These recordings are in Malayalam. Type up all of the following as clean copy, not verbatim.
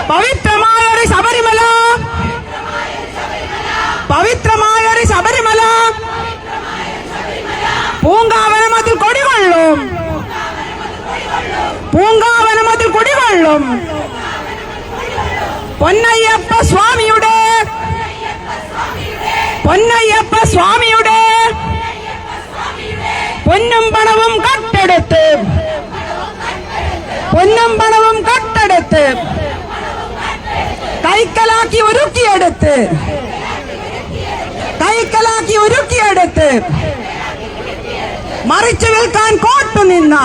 പവിത്രമായൊരു ശബരിമല, പവിത്രമായൊരു ശബരിമല, പൂങ്കാവനമതിൽ കൊടികൊള്ളും, പൂങ്കാവനമതിൽ കൊടികൊള്ളും. പൊന്നയ്യപ്പ സ്വാമിയുടെ, പൊന്നയ്യപ്പ സ്വാമിയുടെ പൊന്നും പണവും കട്ടെടുത്ത്, പൊന്നും പണവും കട്ടെടുത്ത് കൈക്കലാക്കി ഒരുക്കിയെടുത്ത്, കൈക്കലാക്കി ഒരുക്കിയെടുത്ത് മറിച്ചു വിൽക്കാൻ കോട്ടുനിന്ന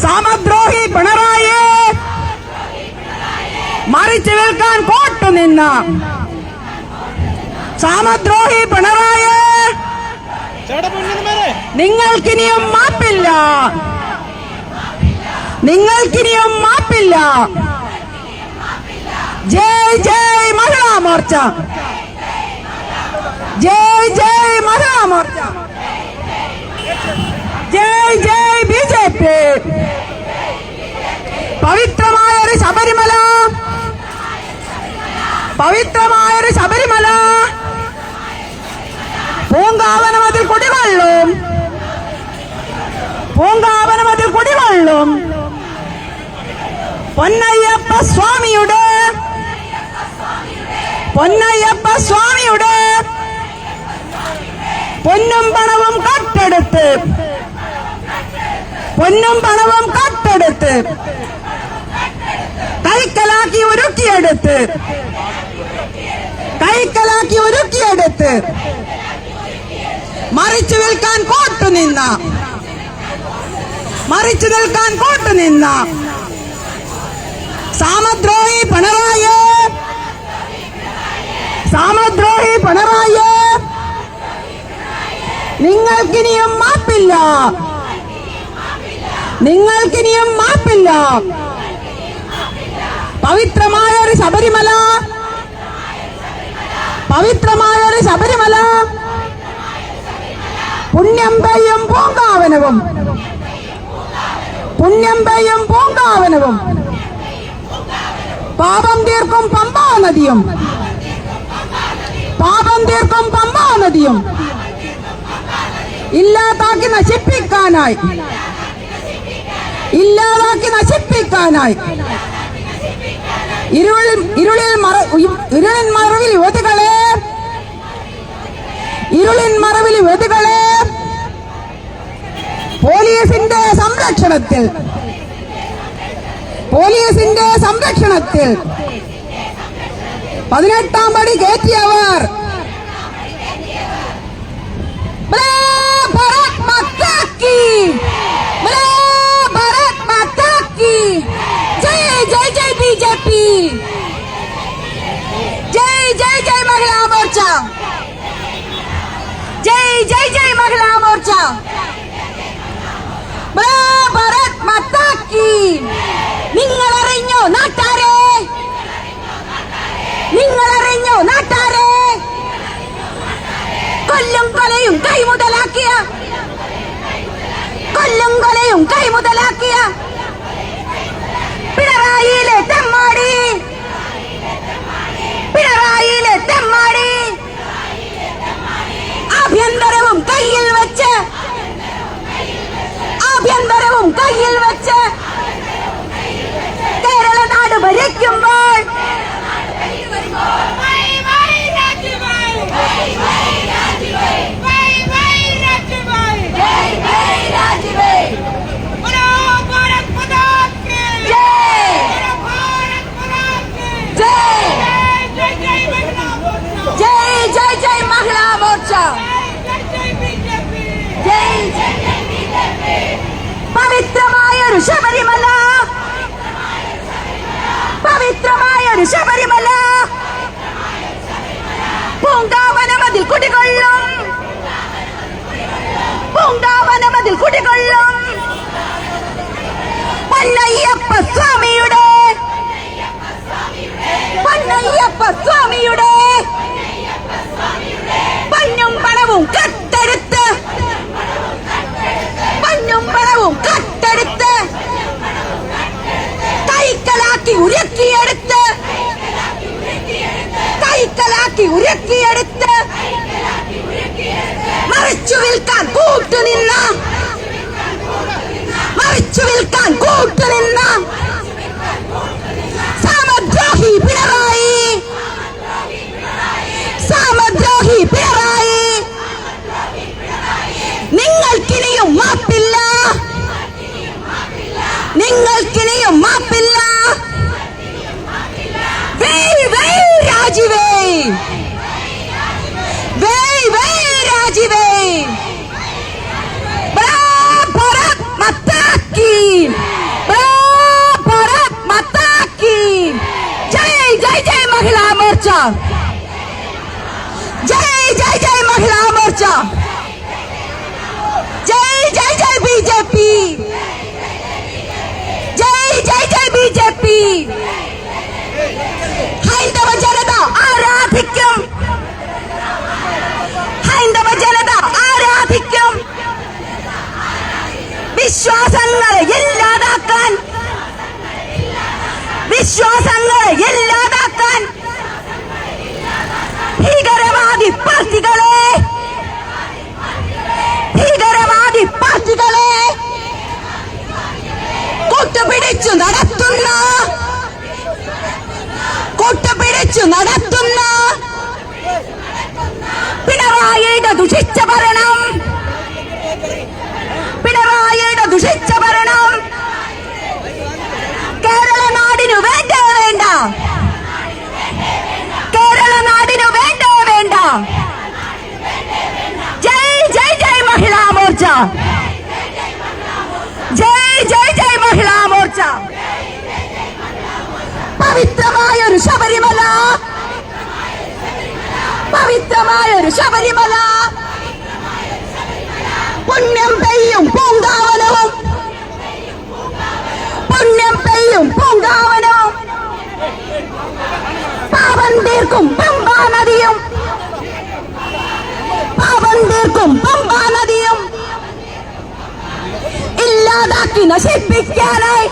സാമദ്രോഹി പിണറായി, മറിച്ചു വിൽക്കാൻ കോട്ടുനിന്ന സാമദ്രോഹി പിണറായി, നിങ്ങൾക്കിനിയും മാപ്പില്ല, നിങ്ങൾക്കിനിയും മാപ്പില്ല. ജയ് ജയ് മഹിളാ മോർച്ച, ജയ് ജയ് മഹിളാ മോർച്ച, ജയ് ജയ് BJP. പവിത്രമായൊരു ശബരിമല, പവിത്രമായൊരു ശബരിമല, പൂങ്കാവനമതിൽ കുടികൊള്ളും, പൂങ്കാവനമതിൽ കുടികൊള്ളും. പൊന്നയ്യപ്പ സ്വാമിയുടെ, പൊന്നയ്യപ്പ സ്വാമിയുടെ പൊന്നും പണവും കട്ടെടുത്ത്, പൊന്നും പണവും കട്ടെടുത്ത് കൈക്കലാക്കി ഒരുക്കിയെടുത്ത്, കൈക്കലാക്കി ഒരുക്കിയെടുത്ത് മറിച്ചു വിൽക്കാൻ കോട്ടുനിന്ന, മറിച്ചു നിൽക്കാൻ കോട്ടുനിന്ന സാമദ്രോഹി പിണറായി, സാമദ്രോഹി പിണറായി, നിങ്ങൾക്കിനിയും മാപ്പില്ല, നിങ്ങൾക്കിനിയും മാപ്പില്ല. പവിത്രമായൊരു ശബരിമല, പവിത്രമായൊരു ശബരിമല, പുണ്യം പെയ്യും പൂങ്കാവനവും, പുണ്യം പെയ്യും പൂങ്കാവനവും, പാപം തീർക്കും പമ്പാ നദിയും, പാപം തീർക്കും പമ്പാ നദിയും ഇല്ലാതാക്കി നശിപ്പിക്കാനായി, ഇല്ലാതാക്കി നശിപ്പിക്കാനായി ഇരുളിൻ മറവിൽ യുവതികളെ, ഇരുളിൻ മറവിൽ യുവതികളെ പോലീസിന്റെ സംരക്ഷണത്തിൽ, പോലീസിന്റെ സംരക്ഷണത്തിൽ 18ാം പടി കയറ്റിയവർ ഭാരത് മാതാ കി, ഭാരത് മാതാ കി ജയ് ജയ് ജയ് BJP, ജയ് ജയ് ജയ് മഹിളാ മോർച്ച, ജയ് ജയ് ജയ് മഹിളാ മോർച്ച, ഭാരത് മാതാ കി. നിങ്ങൾ അറിഞ്ഞോ നാട്ടാരെ, നിങ്ങൾ അറിഞ്ഞോ നാട്ടാരെ, കൊല്ലും കൊലയും കൈമുതലാക്കിയ, കൊല്ലും കൊലയും കൈമുതലാക്കിയ പിണറായിയിലെ തെമ്മാടി, പിണറായിയിലെ തെമ്മാടി ആഭ്യന്തരവും കയ്യിൽ വെച്ച്, ആഭ്യന്തരവും കയ്യിൽ വെച്ച് കേരള നാട് ഭരിക്കുമ്പോൾ जय जय जय महिला मोर्चा, പവിത്രമായൊരു ശബരിമല, പവിത്രമായൊരു ശബരിമല, പൂങ്കാവനമതിൽ കുടികൊള്ളും, പൂങ്കാവനമതിൽ കുടികൊള്ളും. പൊന്നയ്യപ്പ സ്വാമിയുടെ, പൊന്നയ്യപ്പ സ്വാമിയുടെ പൊന്നും പണവും കട്ടെടുത്ത്, പൊന്നും പണവും കട്ടെടുത്ത് കൈക്കലാക്കി ഉരുക്കിയെടുത്ത് കൈക്കലാക്കി ഉരുക്കിയെടുത്ത് മറിച്ചു വിൽക്കാൻ കൂട്ടുനിന്ന സാമദ്രോഹി പിണറായി നിങ്ങൾക്കിനിയും മാപ്പില്ല രാജിവേ ഭാരത് മാതാ കീ जय महिला मोर्चा जय महिला मोर्चा जय बीजेपी जय बीजेपी ഹൈന്ദവ ജനത ആരാധിക്കും വിശ്വാസങ്ങളെ ഇല്ലാതാക്കാൻ ഭീകരവാദി പാർട്ടികളെ കൂട്ടുപിടിച്ചു നടത്തുന്ന പിണറായിയുടെ ദുഷിച്ച ഭരണം കേരള നാടിനു വേണ്ട ജയ് മഹിളാ മോർച്ച ജയ് മഹിളാ മോർച്ച പവിത്രമായൊരു ശബരിമല പുണ്യം പെയ്യും പൂങ്കാവനവും പാപം തീർക്കും പമ്പാ നദിയും ഇല്ലാതാക്കി നശിപ്പിക്കാനായി